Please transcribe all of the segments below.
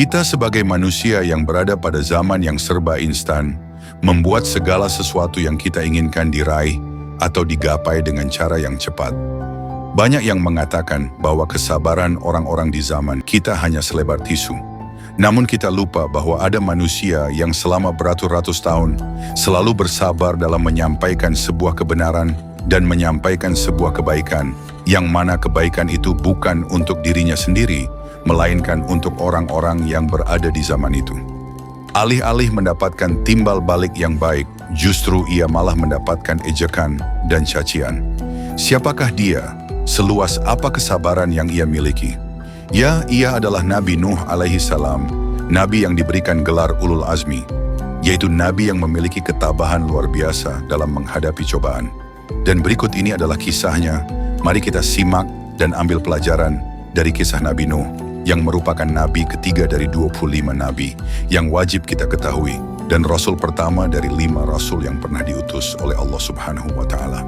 Kita sebagai manusia yang berada pada zaman yang serba instan, membuat segala sesuatu yang kita inginkan diraih atau digapai dengan cara yang cepat. Banyak yang mengatakan bahwa kesabaran orang-orang di zaman kita hanya selebar tisu. Namun kita lupa bahwa ada manusia yang selama beratus-ratus tahun selalu bersabar dalam menyampaikan sebuah kebenaran dan menyampaikan sebuah kebaikan, yang mana kebaikan itu bukan untuk dirinya sendiri, melainkan untuk orang-orang yang berada di zaman itu. Alih-alih mendapatkan timbal balik yang baik, justru ia malah mendapatkan ejekan dan cacian. Siapakah dia? Seluas apa kesabaran yang ia miliki? Ya, ia adalah Nabi Nuh alaihi salam, Nabi yang diberikan gelar Ulul Azmi, yaitu Nabi yang memiliki ketabahan luar biasa dalam menghadapi cobaan. Dan berikut ini adalah kisahnya. Mari kita simak dan ambil pelajaran dari kisah Nabi Nuh, yang merupakan Nabi ketiga dari 25 Nabi yang wajib kita ketahui, dan Rasul pertama dari 5 Rasul yang pernah diutus oleh Allah Subhanahu wa Ta'ala.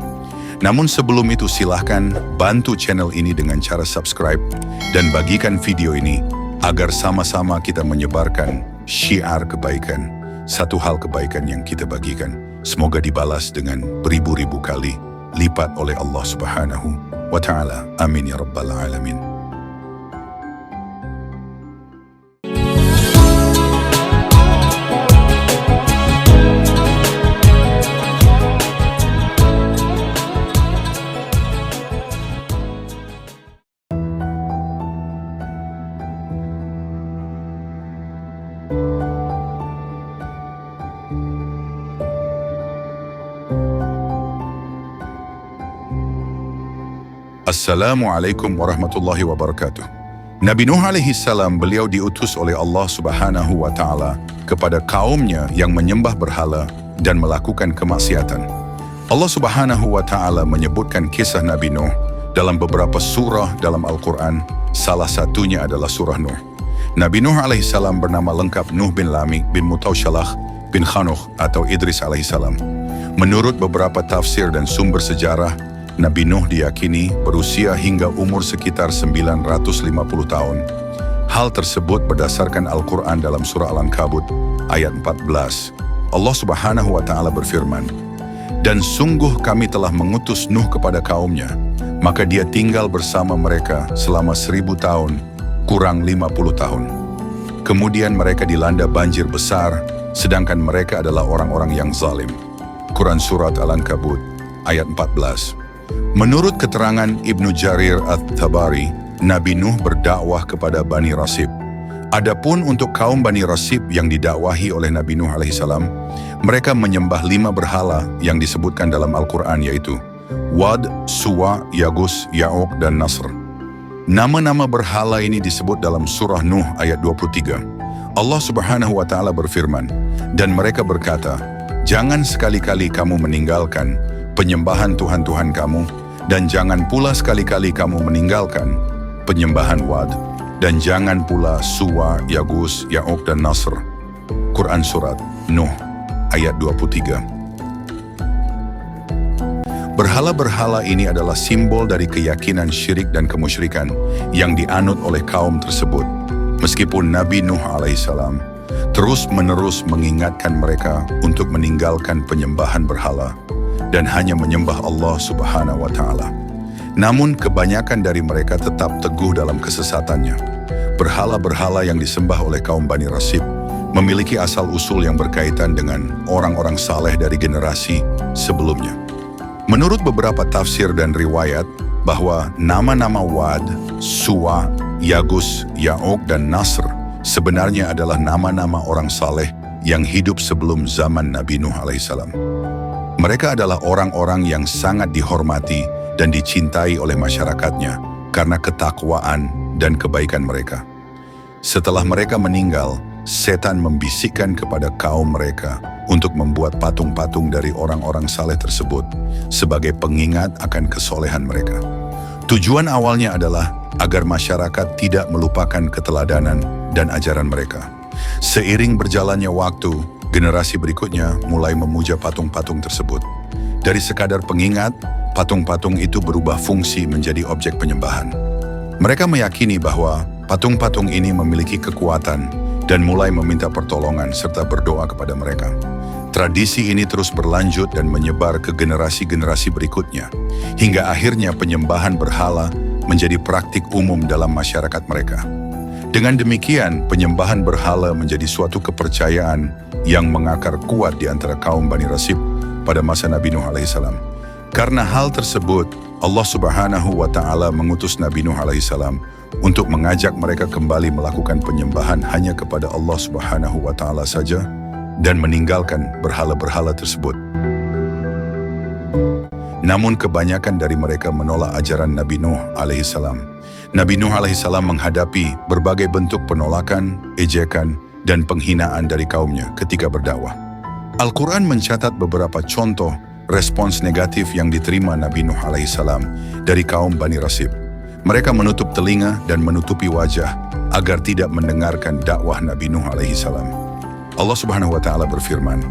Namun sebelum itu silahkan bantu channel ini dengan cara subscribe dan bagikan video ini agar sama-sama kita menyebarkan syiar kebaikan. Satu hal kebaikan yang kita bagikan, semoga dibalas dengan beribu-ribu kali lipat oleh Allah Subhanahu wa Ta'ala. Amin ya Rabbal Alamin. Assalamualaikum warahmatullahi wabarakatuh. Nabi Nuh alaihi salam, beliau diutus oleh Allah Subhanahu wa Ta'ala kepada kaumnya yang menyembah berhala dan melakukan kemaksiatan. Allah Subhanahu wa Ta'ala menyebutkan kisah Nabi Nuh dalam beberapa surah dalam Al-Quran, salah satunya adalah surah Nuh. Nabi Nuh alaihi salam bernama lengkap Nuh bin Lamik bin Mutausyalah bin Khanuh atau Idris alaihi salam. Menurut beberapa tafsir dan sumber sejarah, Nabi Nuh diyakini berusia hingga umur sekitar 950 tahun. Hal tersebut berdasarkan Al-Quran dalam surah Al-Ankabut ayat 14. Allah Subhanahu wa Ta'ala berfirman, "Dan sungguh kami telah mengutus Nuh kepada kaumnya, maka dia tinggal bersama mereka selama 1000 tahun, kurang 50 tahun. Kemudian mereka dilanda banjir besar, sedangkan mereka adalah orang-orang yang zalim." Quran Surat Al-Ankabut ayat 14. Menurut keterangan Ibnu Jarir At-Tabari, Nabi Nuh berdakwah kepada Bani Rasib. Adapun untuk kaum Bani Rasib yang didakwahi oleh Nabi Nuh alaihissalam, mereka menyembah 5 berhala yang disebutkan dalam Al-Quran, yaitu Wad, Suwa, Yagus, Ya'uq, dan Nasr. Nama-nama berhala ini disebut dalam surah Nuh ayat 23. Allah Subhanahu wa Ta'ala berfirman, "Dan mereka berkata, jangan sekali-kali kamu meninggalkan penyembahan Tuhan-Tuhan kamu, dan jangan pula sekali-kali kamu meninggalkan penyembahan Wad, dan jangan pula Suwa, Yagus, Ya'uq, dan Nasr." Quran Surat Nuh ayat 23. Berhala-berhala ini adalah simbol dari keyakinan syirik dan kemusyrikan yang dianut oleh kaum tersebut. Meskipun Nabi Nuh alaihissalam terus-menerus mengingatkan mereka untuk meninggalkan penyembahan berhala dan hanya menyembah Allah Subhanahu wa Ta'ala, namun kebanyakan dari mereka tetap teguh dalam kesesatannya. Berhala-berhala yang disembah oleh kaum Bani Rasib memiliki asal-usul yang berkaitan dengan orang-orang saleh dari generasi sebelumnya. Menurut beberapa tafsir dan riwayat, bahwa nama-nama Wad, Suwa, Yagus, Ya'uq, dan Nasr sebenarnya adalah nama-nama orang saleh yang hidup sebelum zaman Nabi Nuh alaihissalam. Mereka adalah orang-orang yang sangat dihormati dan dicintai oleh masyarakatnya karena ketakwaan dan kebaikan mereka. Setelah mereka meninggal, setan membisikkan kepada kaum mereka untuk membuat patung-patung dari orang-orang saleh tersebut sebagai pengingat akan kesolehan mereka. Tujuan awalnya adalah agar masyarakat tidak melupakan keteladanan dan ajaran mereka. Seiring berjalannya waktu, generasi berikutnya mulai memuja patung-patung tersebut. Dari sekadar pengingat, patung-patung itu berubah fungsi menjadi objek penyembahan. Mereka meyakini bahwa patung-patung ini memiliki kekuatan dan mulai meminta pertolongan serta berdoa kepada mereka. Tradisi ini terus berlanjut dan menyebar ke generasi-generasi berikutnya, hingga akhirnya penyembahan berhala menjadi praktik umum dalam masyarakat mereka. Dengan demikian, penyembahan berhala menjadi suatu kepercayaan yang mengakar kuat di antara kaum Bani Rasib pada masa Nabi Nuh alaihissalam. Karena hal tersebut, Allah Subhanahu wa Ta'ala mengutus Nabi Nuh alaihissalam untuk mengajak mereka kembali melakukan penyembahan hanya kepada Allah Subhanahu wa Ta'ala saja dan meninggalkan berhala-berhala tersebut. Namun kebanyakan dari mereka menolak ajaran Nabi Nuh alaihissalam. Nabi Nuh alaihissalam menghadapi berbagai bentuk penolakan, ejekan, dan penghinaan dari kaumnya ketika berdakwah. Al-Quran mencatat beberapa contoh respons negatif yang diterima Nabi Nuh alaihissalam dari kaum Bani Rasib. Mereka menutup telinga dan menutupi wajah agar tidak mendengarkan dakwah Nabi Nuh alaihissalam. Allah Subhanahu wa Ta'ala berfirman,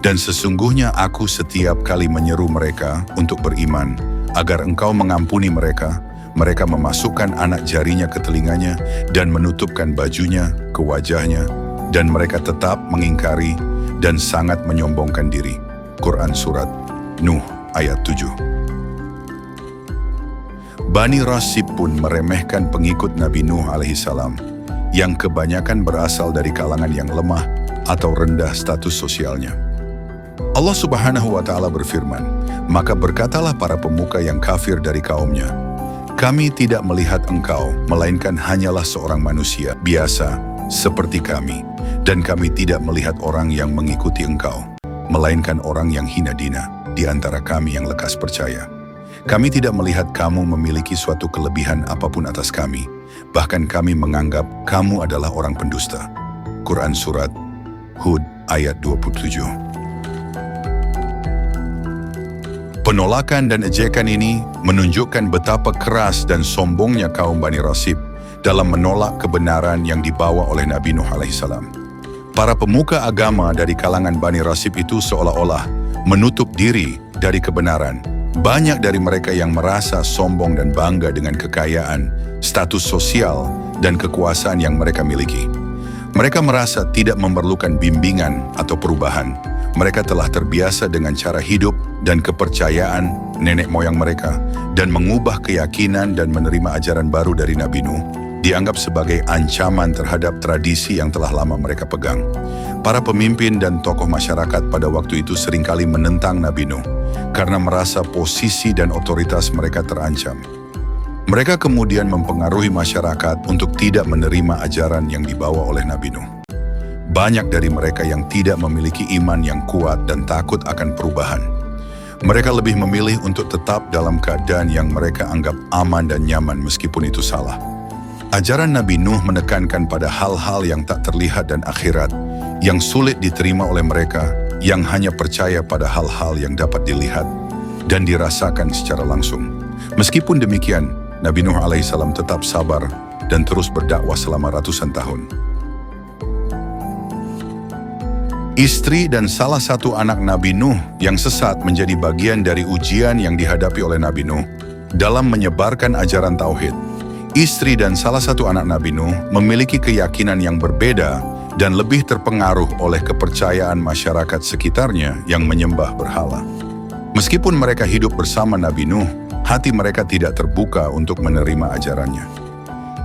"Dan sesungguhnya aku setiap kali menyeru mereka untuk beriman agar engkau mengampuni mereka, mereka memasukkan anak jarinya ke telinganya dan menutupkan bajunya ke wajahnya, dan mereka tetap mengingkari dan sangat menyombongkan diri." Quran Surat Nuh ayat 7. Bani Rasib pun meremehkan pengikut Nabi Nuh alaihissalam yang kebanyakan berasal dari kalangan yang lemah atau rendah status sosialnya. Allah Subhanahu wa Ta'ala berfirman, "Maka berkatalah para pemuka yang kafir dari kaumnya, kami tidak melihat engkau, melainkan hanyalah seorang manusia biasa seperti kami, dan kami tidak melihat orang yang mengikuti engkau, melainkan orang yang hina dina di antara kami yang lekas percaya. Kami tidak melihat kamu memiliki suatu kelebihan apapun atas kami, bahkan kami menganggap kamu adalah orang pendusta." Quran Surat Hud ayat 27. Penolakan dan ejekan ini menunjukkan betapa keras dan sombongnya kaum Bani Rasib dalam menolak kebenaran yang dibawa oleh Nabi Nuh alaihissalam. Para pemuka agama dari kalangan Bani Rasib itu seolah-olah menutup diri dari kebenaran. Banyak dari mereka yang merasa sombong dan bangga dengan kekayaan, status sosial, dan kekuasaan yang mereka miliki. Mereka merasa tidak memerlukan bimbingan atau perubahan. Mereka telah terbiasa dengan cara hidup dan kepercayaan nenek moyang mereka, dan mengubah keyakinan dan menerima ajaran baru dari Nabi Nuh dianggap sebagai ancaman terhadap tradisi yang telah lama mereka pegang. Para pemimpin dan tokoh masyarakat pada waktu itu seringkali menentang Nabi Nuh karena merasa posisi dan otoritas mereka terancam. Mereka kemudian mempengaruhi masyarakat untuk tidak menerima ajaran yang dibawa oleh Nabi Nuh. Banyak dari mereka yang tidak memiliki iman yang kuat dan takut akan perubahan. Mereka lebih memilih untuk tetap dalam keadaan yang mereka anggap aman dan nyaman meskipun itu salah. Ajaran Nabi Nuh menekankan pada hal-hal yang tak terlihat dan akhirat yang sulit diterima oleh mereka yang hanya percaya pada hal-hal yang dapat dilihat dan dirasakan secara langsung. Meskipun demikian, Nabi Nuh alaihissalam tetap sabar dan terus berdakwah selama ratusan tahun. Istri dan salah satu anak Nabi Nuh yang sesat menjadi bagian dari ujian yang dihadapi oleh Nabi Nuh dalam menyebarkan ajaran tauhid. Istri dan salah satu anak Nabi Nuh memiliki keyakinan yang berbeda dan lebih terpengaruh oleh kepercayaan masyarakat sekitarnya yang menyembah berhala. Meskipun mereka hidup bersama Nabi Nuh, hati mereka tidak terbuka untuk menerima ajarannya.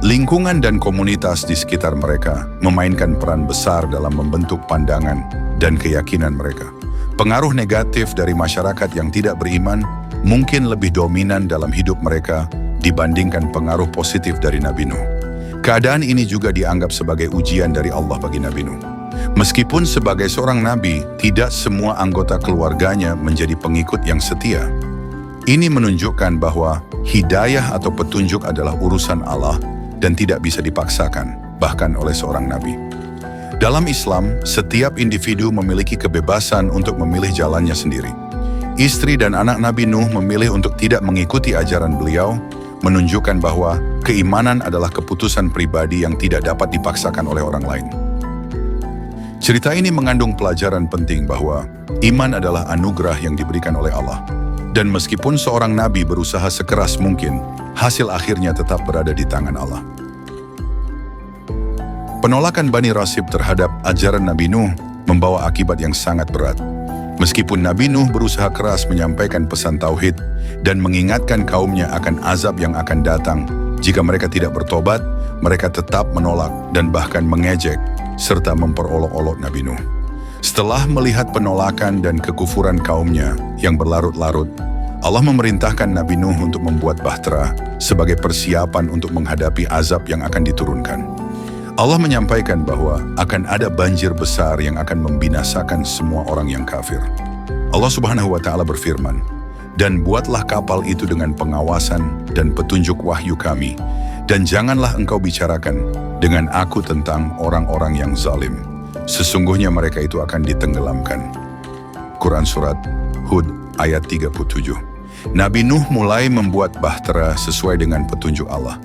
Lingkungan dan komunitas di sekitar mereka memainkan peran besar dalam membentuk pandangan dan keyakinan mereka. Pengaruh negatif dari masyarakat yang tidak beriman mungkin lebih dominan dalam hidup mereka dibandingkan pengaruh positif dari Nabi Nuh. Keadaan ini juga dianggap sebagai ujian dari Allah bagi Nabi Nuh. Meskipun sebagai seorang nabi, tidak semua anggota keluarganya menjadi pengikut yang setia. Ini menunjukkan bahwa hidayah atau petunjuk adalah urusan Allah dan tidak bisa dipaksakan, bahkan oleh seorang nabi. Dalam Islam, setiap individu memiliki kebebasan untuk memilih jalannya sendiri. Istri dan anak Nabi Nuh memilih untuk tidak mengikuti ajaran beliau, menunjukkan bahwa keimanan adalah keputusan pribadi yang tidak dapat dipaksakan oleh orang lain. Cerita ini mengandung pelajaran penting bahwa iman adalah anugerah yang diberikan oleh Allah. Dan meskipun seorang nabi berusaha sekeras mungkin, hasil akhirnya tetap berada di tangan Allah. Penolakan Bani Rasib terhadap ajaran Nabi Nuh membawa akibat yang sangat berat. Meskipun Nabi Nuh berusaha keras menyampaikan pesan tauhid dan mengingatkan kaumnya akan azab yang akan datang jika mereka tidak bertobat, mereka tetap menolak dan bahkan mengejek serta memperolok-olok Nabi Nuh. Setelah melihat penolakan dan kekufuran kaumnya yang berlarut-larut, Allah memerintahkan Nabi Nuh untuk membuat bahtera sebagai persiapan untuk menghadapi azab yang akan diturunkan. Allah menyampaikan bahwa akan ada banjir besar yang akan membinasakan semua orang yang kafir. Allah Subhanahu wa Ta'ala berfirman, "Dan buatlah kapal itu dengan pengawasan dan petunjuk wahyu kami, dan janganlah engkau bicarakan dengan aku tentang orang-orang yang zalim. Sesungguhnya mereka itu akan ditenggelamkan." Quran Surat Hud ayat 37. Nabi Nuh mulai membuat bahtera sesuai dengan petunjuk Allah.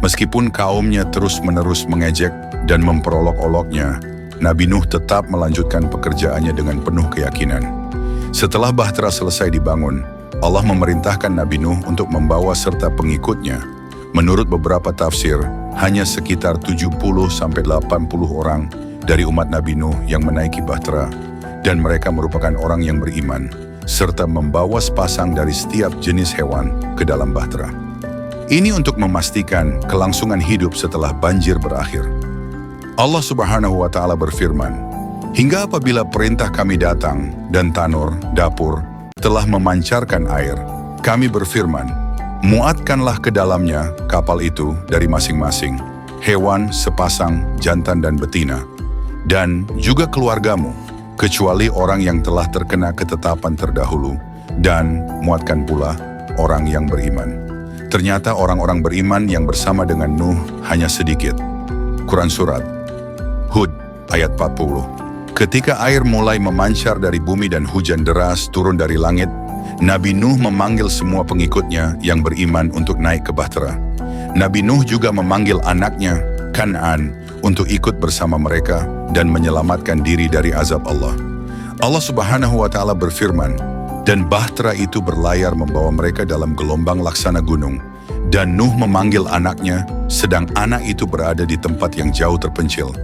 Meskipun kaumnya terus-menerus mengejek dan memperolok-oloknya, Nabi Nuh tetap melanjutkan pekerjaannya dengan penuh keyakinan. Setelah bahtera selesai dibangun, Allah memerintahkan Nabi Nuh untuk membawa serta pengikutnya. Menurut beberapa tafsir, hanya sekitar 70-80 orang dari umat Nabi Nuh yang menaiki bahtera, dan mereka merupakan orang yang beriman, serta membawa sepasang dari setiap jenis hewan ke dalam bahtera. Ini untuk memastikan kelangsungan hidup setelah banjir berakhir. Allah Subhanahu wa Ta'ala berfirman, "Hingga apabila perintah kami datang dan tanur, dapur, telah memancarkan air, kami berfirman, muatkanlah ke dalamnya kapal itu dari masing-masing, hewan sepasang jantan dan betina, dan juga keluargamu, kecuali orang yang telah terkena ketetapan terdahulu, dan muatkan pula orang yang beriman." Ternyata orang-orang beriman yang bersama dengan Nuh hanya sedikit. Quran Surat Hud ayat 40. Ketika air mulai memancar dari bumi dan hujan deras turun dari langit, Nabi Nuh memanggil semua pengikutnya yang beriman untuk naik ke bahtera. Nabi Nuh juga memanggil anaknya, Kan'an, untuk ikut bersama mereka dan menyelamatkan diri dari azab Allah. Allah Subhanahu wa Ta'ala berfirman, "Dan bahtera itu berlayar membawa mereka dalam gelombang laksana gunung. Dan Nuh memanggil anaknya, sedang anak itu berada di tempat yang jauh terpencil.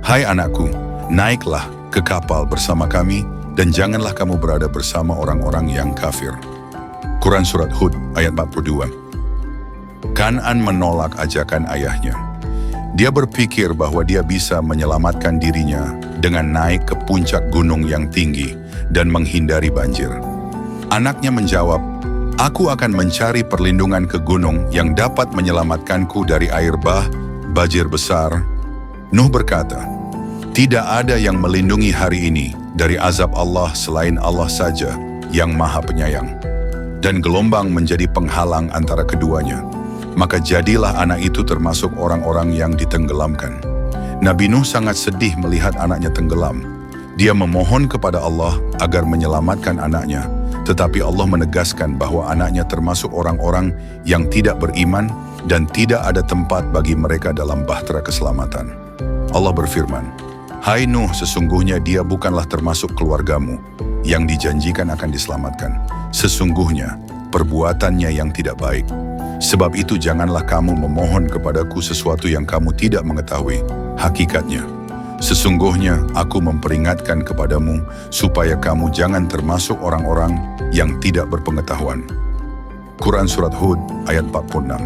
Hai anakku, naiklah ke kapal bersama kami, dan janganlah kamu berada bersama orang-orang yang kafir." Quran Surat Hud ayat 42. Kan'an menolak ajakan ayahnya. Dia berpikir bahwa dia bisa menyelamatkan dirinya dengan naik ke puncak gunung yang tinggi dan menghindari banjir. Anaknya menjawab, "Aku akan mencari perlindungan ke gunung yang dapat menyelamatkanku dari air bah, banjir besar." Nuh berkata, "Tidak ada yang melindungi hari ini dari azab Allah selain Allah saja yang Maha Penyayang." Dan gelombang menjadi penghalang antara keduanya. Maka jadilah anak itu termasuk orang-orang yang ditenggelamkan. Nabi Nuh sangat sedih melihat anaknya tenggelam. Dia memohon kepada Allah agar menyelamatkan anaknya. Tetapi Allah menegaskan bahwa anaknya termasuk orang-orang yang tidak beriman dan tidak ada tempat bagi mereka dalam bahtera keselamatan. Allah berfirman, "Hai Nuh, sesungguhnya dia bukanlah termasuk keluargamu yang dijanjikan akan diselamatkan. Sesungguhnya perbuatannya yang tidak baik. Sebab itu janganlah kamu memohon kepadaku sesuatu yang kamu tidak mengetahui hakikatnya. Sesungguhnya aku memperingatkan kepadamu supaya kamu jangan termasuk orang-orang yang tidak berpengetahuan." Quran Surat Hud ayat 46.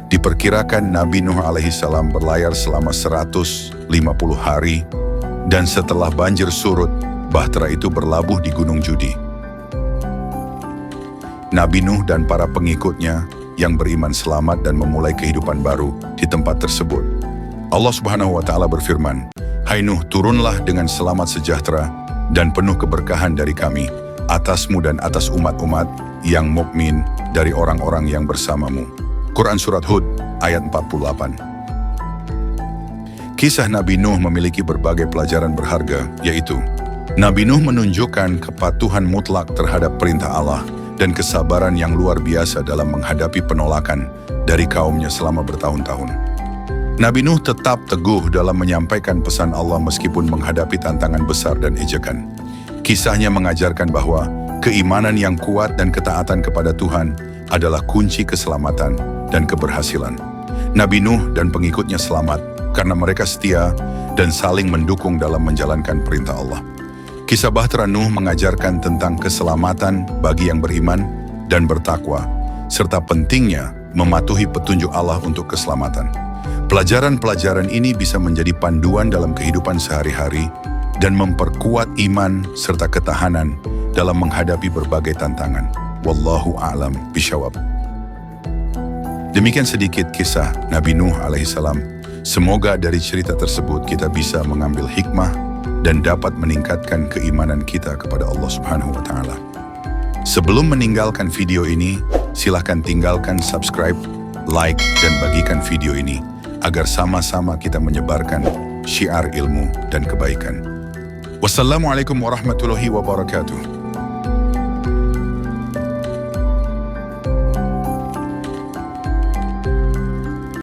Diperkirakan Nabi Nuh alaihissalam berlayar selama 150 hari, dan setelah banjir surut, bahtera itu berlabuh di Gunung Judi. Nabi Nuh dan para pengikutnya yang beriman selamat dan memulai kehidupan baru di tempat tersebut. Allah Subhanahu wa Ta'ala berfirman, "Hai Nuh, turunlah dengan selamat sejahtera dan penuh keberkahan dari kami atasmu dan atas umat-umat yang mukmin dari orang-orang yang bersamamu." Quran Surat Hud ayat 48. Kisah Nabi Nuh memiliki berbagai pelajaran berharga, yaitu Nabi Nuh menunjukkan kepatuhan mutlak terhadap perintah Allah dan kesabaran yang luar biasa dalam menghadapi penolakan dari kaumnya selama bertahun-tahun. Nabi Nuh tetap teguh dalam menyampaikan pesan Allah meskipun menghadapi tantangan besar dan ejekan. Kisahnya mengajarkan bahwa keimanan yang kuat dan ketaatan kepada Tuhan adalah kunci keselamatan dan keberhasilan. Nabi Nuh dan pengikutnya selamat karena mereka setia dan saling mendukung dalam menjalankan perintah Allah. Kisah Bahtera Nuh mengajarkan tentang keselamatan bagi yang beriman dan bertakwa, serta pentingnya mematuhi petunjuk Allah untuk keselamatan. Pelajaran-pelajaran ini bisa menjadi panduan dalam kehidupan sehari-hari dan memperkuat iman serta ketahanan dalam menghadapi berbagai tantangan. Wallahu a'lam bishawab. Demikian sedikit kisah Nabi Nuh alaihissalam. Semoga dari cerita tersebut kita bisa mengambil hikmah dan dapat meningkatkan keimanan kita kepada Allah Subhanahu wa Ta'ala. Sebelum meninggalkan video ini, silahkan tinggalkan subscribe, like, dan bagikan video ini agar sama-sama kita menyebarkan syiar ilmu dan kebaikan. Wassalamualaikum warahmatullahi wabarakatuh.